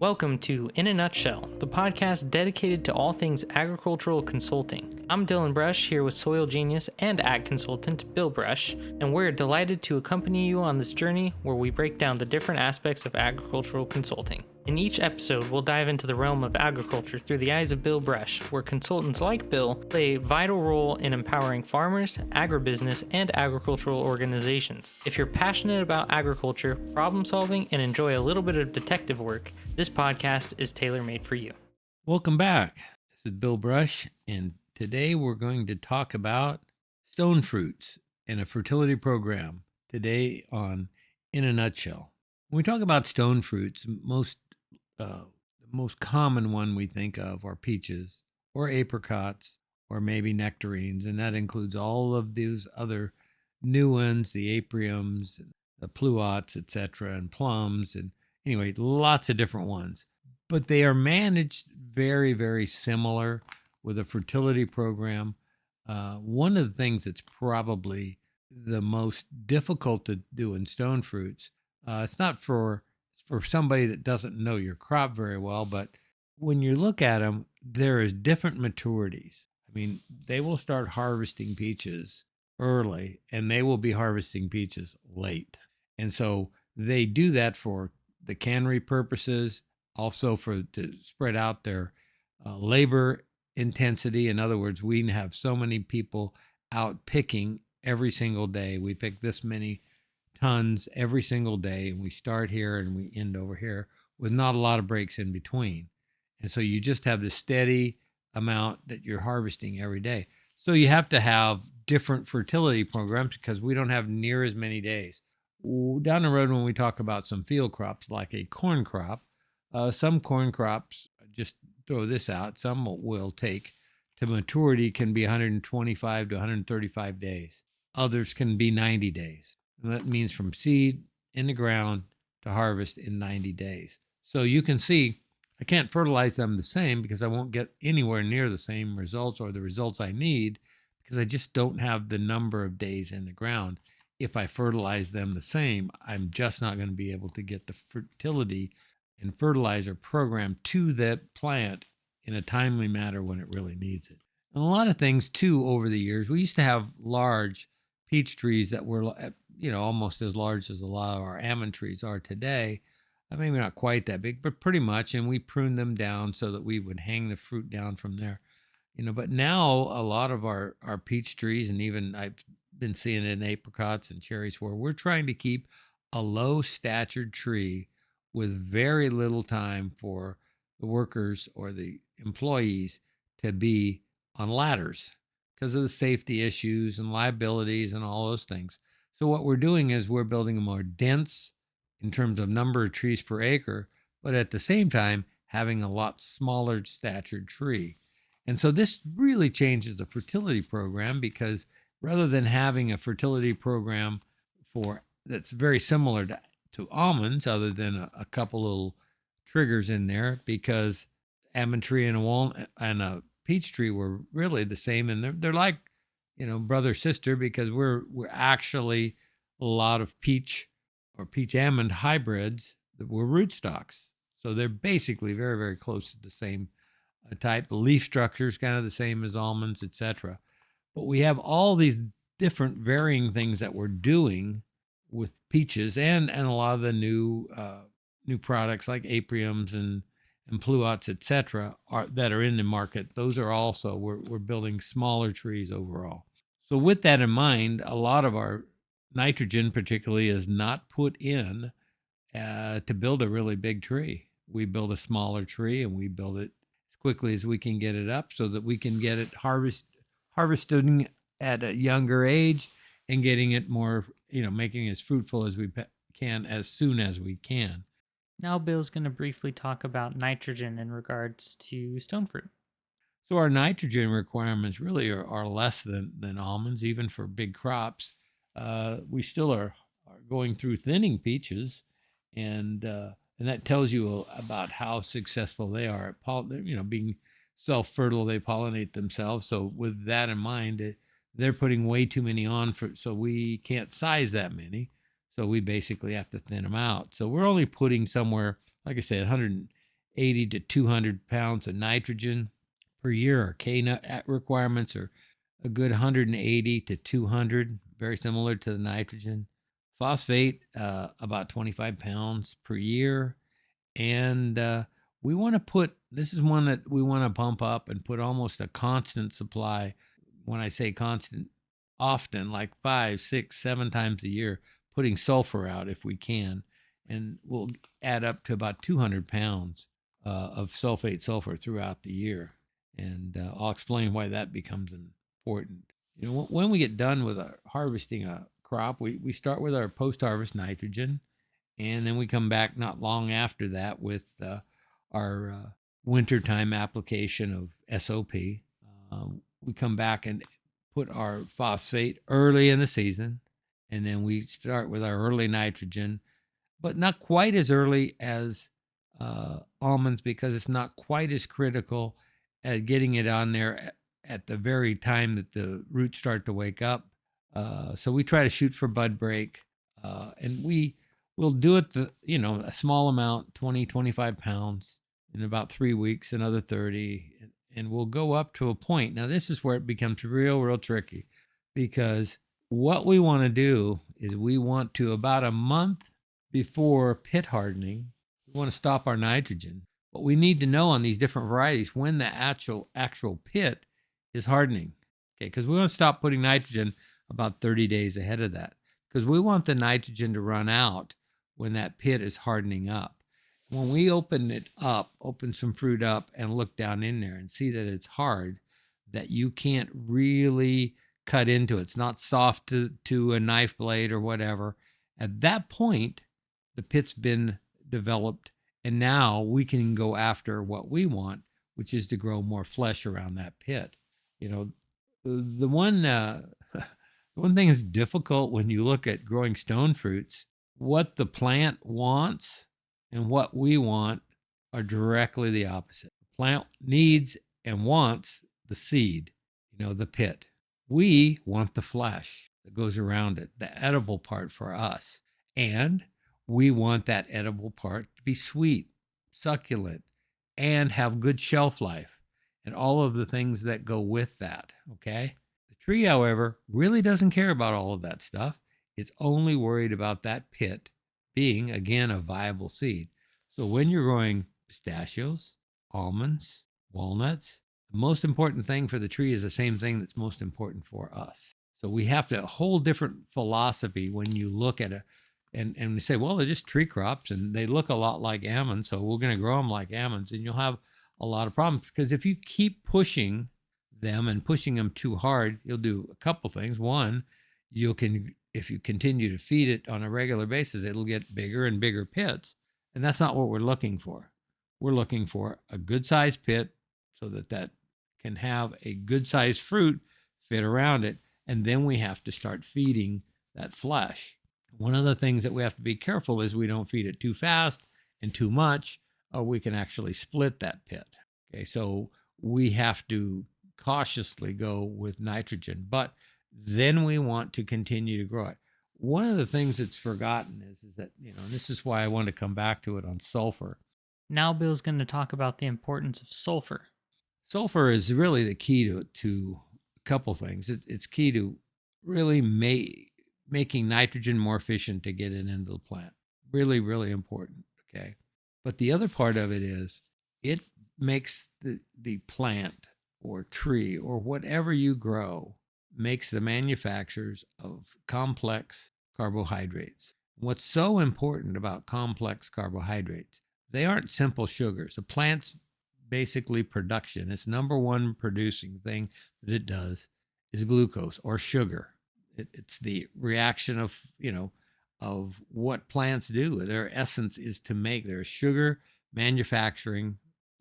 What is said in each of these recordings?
Welcome to In a Nutshell, the podcast dedicated to all things agricultural consulting. I'm Dylan Brush here with soil genius and ag consultant Bill Brush, and we're delighted to accompany you on this journey where we break down the different aspects of agricultural consulting. In each episode, we'll dive into the realm of agriculture through the eyes of Bill Brush, where consultants like Bill play a vital role in empowering farmers, agribusiness, and agricultural organizations. If you're passionate about agriculture, problem solving, and enjoy a little bit of detective work, this podcast is tailor-made for you. Welcome back. This is Bill Brush, and today we're going to talk about stone fruits and a fertility program today on In a Nutshell. When we talk about stone fruits, the most common one we think of are peaches or apricots or maybe nectarines, and that includes all of these other new ones, the apriums, the pluots, etc., and plums, and anyway, lots of different ones. But they are managed very, very similar with a fertility program. One of the things that's probably the most difficult to do in stone fruits, it's not for somebody that doesn't know your crop very well, but when you look at them, there is different maturities. I mean, they will start harvesting peaches early, and they will be harvesting peaches late. And so they do that for the cannery purposes, also to spread out their labor intensity. In other words, we have so many people out picking every single day. We pick this many tons every single day, and we start here and we end over here with not a lot of breaks in between. And so you just have the steady amount that you're harvesting every day. So you have to have different fertility programs because we don't have near as many days. Down the road, when we talk about some field crops like a corn crop, some corn crops, just throw this out, some will take to maturity can be 125 to 135 days. Others can be 90 days. And that means from seed in the ground to harvest in 90 days. So you can see I can't fertilize them the same because I won't get anywhere near the same results or the results I need because I just don't have the number of days in the ground. If I fertilize them the same, I'm just not going to be able to get the fertility and fertilizer program to that plant in a timely manner when it really needs it. And a lot of things too over the years, we used to have large peach trees that were, almost as large as a lot of our almond trees are today. Maybe not quite that big, but pretty much. And we pruned them down so that we would hang the fruit down from there. But now a lot of our peach trees, and even I've been seeing it in apricots and cherries, where we're trying to keep a low statured tree with very little time for the workers or the employees to be on ladders because of the safety issues and liabilities and all those things. So what we're doing is we're building a more dense in terms of number of trees per acre, but at the same time having a lot smaller statured tree. And so this really changes the fertility program because rather than having a fertility program that's very similar to almonds, other than a couple little triggers in there, because almond tree and a walnut and a peach tree were really the same, and they're like, brother sister, because we're actually a lot of peach or peach almond hybrids that were rootstocks. So they're basically very, very close to the same type. The leaf structure is kind of the same as almonds, etc. But we have all these different varying things that we're doing with peaches and a lot of the new products like apriums and pluots, etc., that are in the market. Those are also, we're building smaller trees overall. So with that in mind, a lot of our nitrogen particularly is not put in to build a really big tree. We build a smaller tree and we build it as quickly as we can get it up so that we can get it harvested at a younger age and getting it more, making it as fruitful as we can as soon as we can. Now Bill's going to briefly talk about nitrogen in regards to stone fruit. So our nitrogen requirements really are less than almonds, even for big crops. We still are going through thinning peaches, and that tells you about how successful they are at being self-fertile. They pollinate themselves. So with that in mind, they're putting way too many on so we can't size that many. So we basically have to thin them out. So we're only putting somewhere, like I said, 100 80 to 200 pounds of nitrogen per year. Our K requirements are a good 180 to 200, very similar to the nitrogen. Phosphate, about 25 pounds per year. And we want to put, this is one that we want to pump up and put almost a constant supply. When I say constant, often, like 5, 6, 7 times a year, putting sulfur out if we can. And we'll add up to about 200 pounds of sulfate sulfur throughout the year. And I'll explain why that becomes important. When we get done with harvesting a crop, we start with our post-harvest nitrogen, and then we come back not long after that with our wintertime application of SOP. We come back and put our phosphate early in the season, and then we start with our early nitrogen, but not quite as early as almonds, because it's not quite as critical at getting it on there at the very time that the roots start to wake up. So we try to shoot for bud break, and we'll do it a small amount, 20, 25 pounds in about 3 weeks, another 30, and we'll go up to a point. Now, this is where it becomes real tricky, because what we want to do is we want to, about a month before pit hardening, we want to stop our nitrogen. But we need to know on these different varieties when the actual pit is hardening. Okay, because we want to stop putting nitrogen about 30 days ahead of that, because we want the nitrogen to run out when that pit is hardening up. When we open some fruit up and look down in there and see that it's hard, that you can't really cut into it, it's not soft to a knife blade or whatever, at that point, the pit's been developed, and now we can go after what we want, which is to grow more flesh around that pit. The one thing that's difficult when you look at growing stone fruits, what the plant wants and what we want are directly the opposite. The plant needs and wants the seed, the pit. We want the flesh that goes around it, the edible part for us. And we want that edible part to be sweet, succulent, and have good shelf life, and all of the things that go with that, okay? The tree, however, really doesn't care about all of that stuff. It's only worried about that pit being, again, a viable seed. So when you're growing pistachios, almonds, walnuts, the most important thing for the tree is the same thing that's most important for us. So we have a whole different philosophy when you look at and we say, well, they're just tree crops and they look a lot like almonds, so we're going to grow them like almonds, and you'll have a lot of problems, because if you keep pushing them too hard, you'll do a couple things. One, if you continue to feed it on a regular basis, it'll get bigger and bigger pits, and that's not what we're looking for. We're looking for a good sized pit so that can have a good sized fruit fit around it, and then we have to start feeding that flesh. One of the things that we have to be careful is we don't feed it too fast and too much, or we can actually split that pit. Okay, so we have to cautiously go with nitrogen, but then we want to continue to grow it. One of the things that's forgotten is that, and this is why I want to come back to it on sulfur. Now Bill's going to talk about the importance of sulfur. Sulfur is really the key to a couple things. It's key to really making nitrogen more efficient to get it into the plant. Really important, okay? But the other part of it is it makes the plant or tree or whatever you grow, makes the manufacturers of complex carbohydrates. What's so important about complex carbohydrates, they aren't simple sugars. A plant's basically production, its number one producing thing that it does is glucose or sugar. It's the reaction of what plants do. Their essence is to make their sugar manufacturing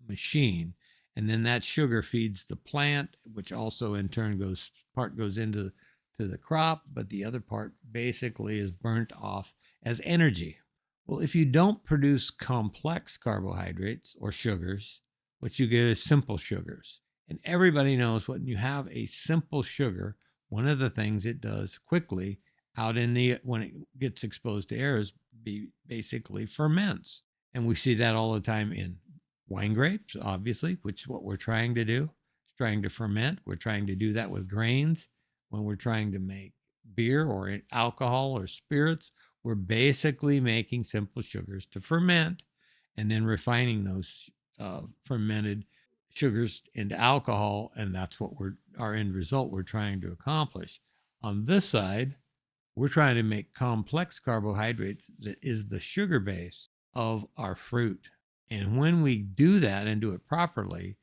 machine, and then that sugar feeds the plant, which also in turn goes into the crop, but the other part basically is burnt off as energy. Well, if you don't produce complex carbohydrates or sugars, what you get is simple sugars. And everybody knows when you have a simple sugar, one of the things it does quickly when it gets exposed to air is basically ferments. And we see that all the time in wine grapes, obviously, which is what we're trying to do. It's trying to ferment. We're trying to do that with grains. When we're trying to make beer or alcohol or spirits, we're basically making simple sugars to ferment and then refining those fermented sugars into alcohol, and that's what our end result we're trying to accomplish. On this side, we're trying to make complex carbohydrates that is the sugar base of our fruit. And when we do that and do it properly,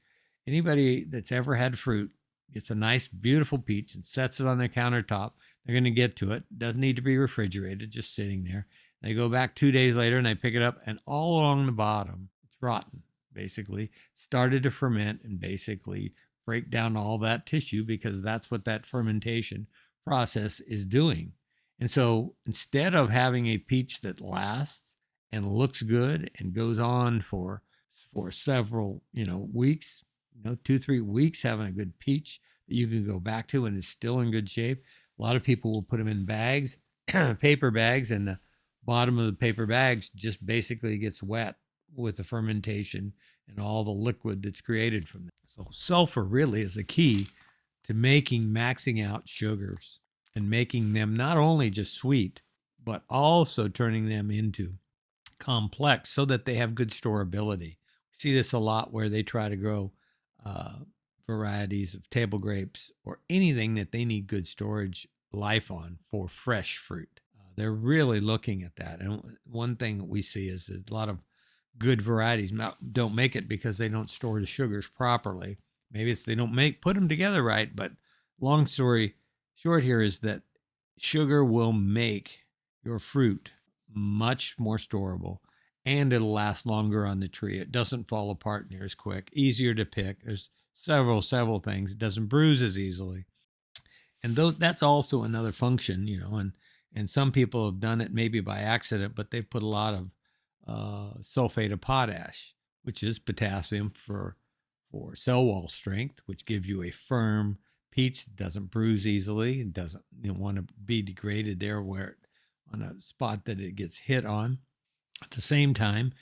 anybody that's ever had fruit gets a nice, beautiful peach and sets it on their countertop. They're going to get to it. Doesn't need to be refrigerated, just sitting there. They go back 2 days later and they pick it up, and all along the bottom, it's rotten, basically. Started to ferment and basically break down all that tissue because that's what that fermentation process is doing. And so instead of having a peach that lasts and looks good and goes on for several, weeks, 2-3 weeks, having a good peach that you can go back to and is still in good shape. A lot of people will put them in bags, paper bags, and the bottom of the paper bags just basically gets wet with the fermentation and all the liquid that's created from that. So sulfur really is the key to maxing out sugars and making them not only just sweet, but also turning them into complex so that they have good storability. We see this a lot where they try to grow varieties of table grapes or anything that they need good storage life on for fresh fruit. They're really looking at that. And one thing that we see is that a lot of good varieties don't make it because they don't store the sugars properly. Maybe it's they don't put them together right, but long story short here is that sugar will make your fruit much more storable, and it'll last longer on the tree. It doesn't fall apart near as quick, easier to pick. There's several things. It doesn't bruise as easily. And that's also another function, and some people have done it maybe by accident, but they've put a lot of sulfate of potash, which is potassium for cell wall strength, which gives you a firm peach that doesn't bruise easily and doesn't want to be degraded there where on a spot that it gets hit on. At the same time,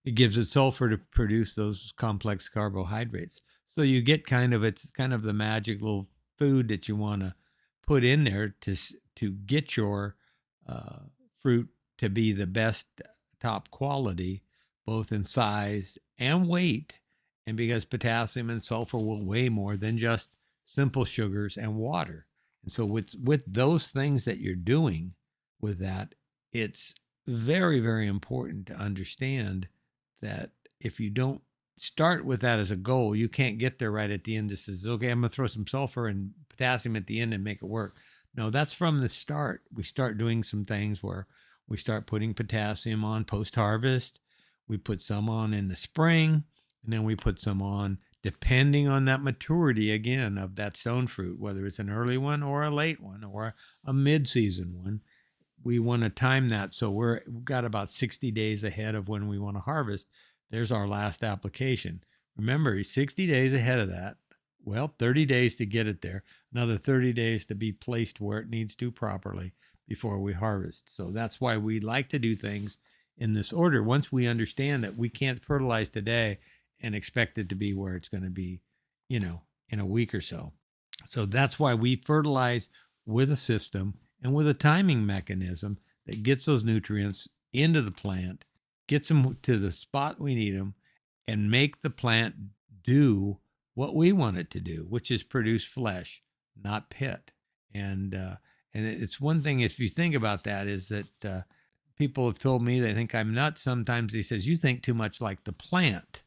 it gives it sulfur to produce those complex carbohydrates. So you get it's kind of the magic little food that you want to put in there to get your fruit to be the best top quality, both in size and weight. And because potassium and sulfur will weigh more than just simple sugars and water. And so with those things that you're doing with that, it's very, very important to understand that if you don't start with that as a goal, you can't get there right at the end. This says, okay, I'm going to throw some sulfur and potassium at the end and make it work. No, that's from the start. We start doing some things where we start putting potassium on post-harvest. We put some on in the spring, and then we put some on depending on that maturity, again, of that stone fruit, whether it's an early one or a late one or a mid-season one. We want to time that so we've got about 60 days ahead of when we want to harvest. There's our last application. Remember, 60 days ahead of that. Well, 30 days to get it there, another 30 days to be placed where it needs to properly before we harvest. So that's why we like to do things in this order. Once we understand that we can't fertilize today and expect it to be where it's going to be, in a week or so. So that's why we fertilize with a system and with a timing mechanism that gets those nutrients into the plant, gets them to the spot we need them, and make the plant do what we want it to do, which is produce flesh, not pit. And it's one thing, if you think about that, is that people have told me they think I'm nuts. Sometimes they says, you think too much like the plant.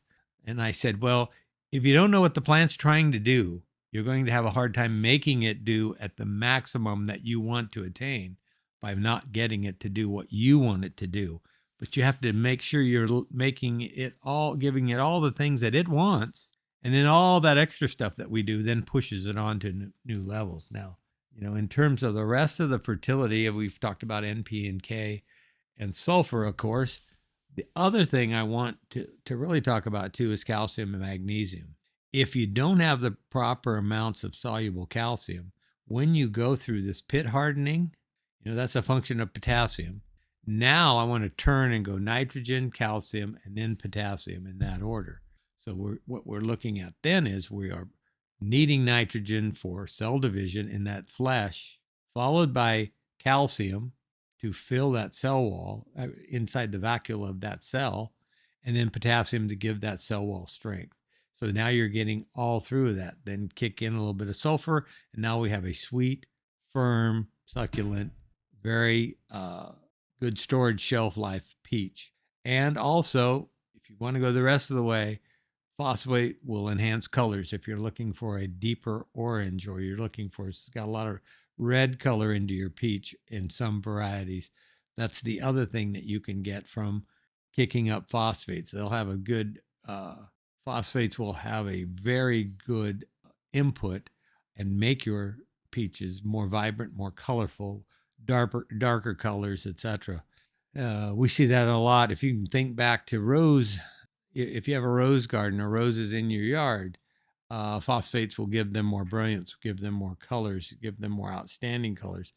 And I said, well, if you don't know what the plant's trying to do, you're going to have a hard time making it do at the maximum that you want to attain by not getting it to do what you want it to do. But you have to make sure you're making it all, giving it all the things that it wants. And then all that extra stuff that we do then pushes it on to new levels. Now, in terms of the rest of the fertility, we've talked about NP and K and sulfur, of course. The other thing I want to really talk about too is calcium and magnesium. If you don't have the proper amounts of soluble calcium, when you go through this pit hardening, that's a function of potassium. Now I want to turn and go nitrogen, calcium, and then potassium in that order. So what we're looking at then is we are needing nitrogen for cell division in that flesh, followed by calcium to fill that cell wall inside the vacuole of that cell, and then potassium to give that cell wall strength. So now you're getting all through that. Then kick in a little bit of sulfur, and now we have a sweet, firm, succulent, very good storage shelf life peach. And also, if you want to go the rest of the way, phosphate will enhance colors. If you're looking for a deeper orange, or you're looking for, it's got a lot of red color into your peach in some varieties, that's the other thing that you can get from kicking up phosphates. They'll have a good, phosphates will have a very good input and make your peaches more vibrant, more colorful, darker colors, etc. We see that a lot. If you can think back to rose, if you have a rose garden or roses in your yard, phosphates will give them more brilliance, give them more colors, give them more outstanding colors,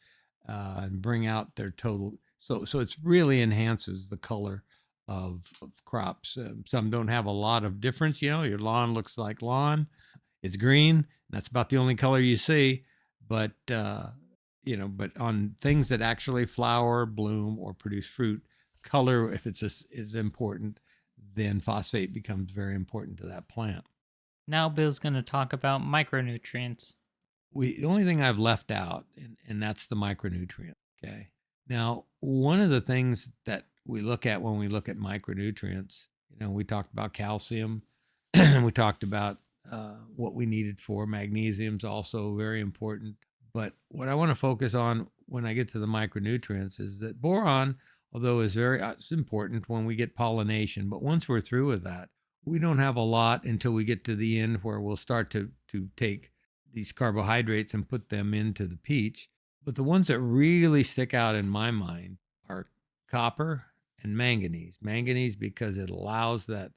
and bring out their total. So it's really enhances the color of crops. Some don't have a lot of difference. Your lawn looks like lawn. It's green. That's about the only color you see. But but on things that actually flower, bloom, or produce fruit, color, if it's is important, then phosphate becomes very important to that plant. Now Bill's going to talk about micronutrients. The only thing I've left out, and that's the micronutrient. Okay. Now, one of the things that we look at when we look at micronutrients, we talked about calcium, we talked about what we needed for magnesium's also very important. But what I want to focus on when I get to the micronutrients is that boron, although it's important when we get pollination, but once we're through with that, we don't have a lot until we get to the end where we'll start to take these carbohydrates and put them into the peach. But the ones that really stick out in my mind are copper and manganese. Manganese because it allows that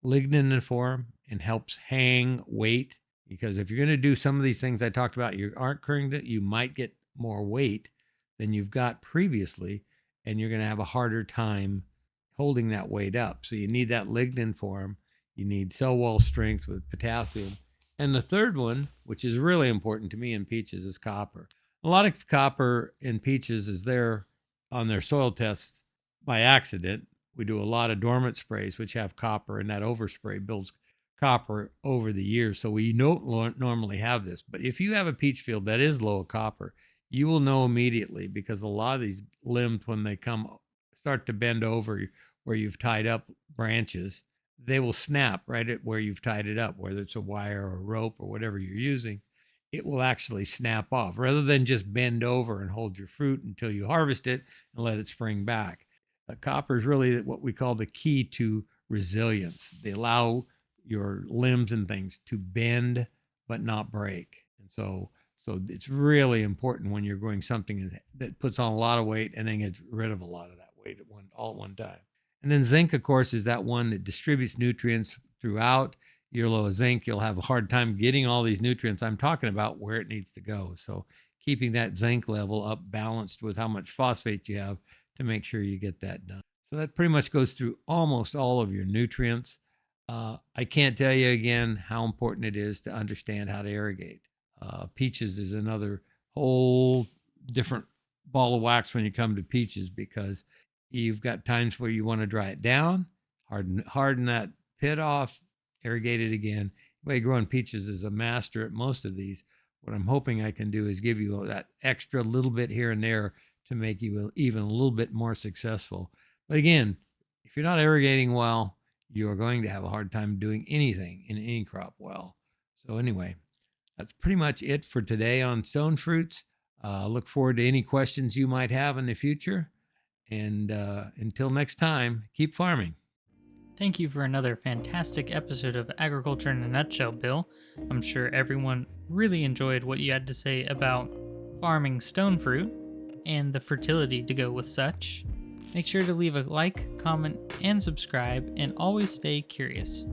lignin to form and helps hang weight. Because if you're going to do some of these things I talked about, you aren't curling it, you might get more weight than you've got previously, and you're going to have a harder time holding that weight up. So you need that lignin form. You need cell wall strength with potassium. And the third one, which is really important to me in peaches, is copper. A lot of copper in peaches is there on their soil tests by accident. We do a lot of dormant sprays, which have copper, and that overspray builds copper over the years. So we don't normally have this. But if you have a peach field that is low copper, you will know immediately, because a lot of these limbs, when they start to bend over where you've tied up branches, they will snap right at where you've tied it up, whether it's a wire or a rope or whatever you're using. It will actually snap off rather than just bend over and hold your fruit until you harvest it and let it spring back. Copper is really what we call the key to resilience. They allow your limbs and things to bend but not break. And so it's really important when you're growing something that puts on a lot of weight and then gets rid of a lot of that weight all at one time. And then zinc, of course, is that one that distributes nutrients throughout. You're low of zinc, you'll have a hard time getting all these nutrients I'm talking about where it needs to go. So keeping that zinc level up balanced with how much phosphate you have to make sure you get that done. So that pretty much goes through almost all of your nutrients. I can't tell you again how important it is to understand how to irrigate. Peaches is another whole different ball of wax when you come to peaches, because you've got times where you want to dry it down, harden that pit off, irrigate it again. Anybody growing peaches is a master at most of these. What I'm hoping I can do is give you that extra little bit here and there to make you even a little bit more successful. But again, if you're not irrigating well, you are going to have a hard time doing anything in any crop well. So anyway, that's pretty much it for today on stone fruits. Look forward to any questions you might have in the future. And until next time, keep farming. Thank you for another fantastic episode of Agriculture in a Nutshell, Bill. I'm sure everyone really enjoyed what you had to say about farming stone fruit and the fertility to go with such. Make sure to leave a like, comment, and subscribe, and always stay curious.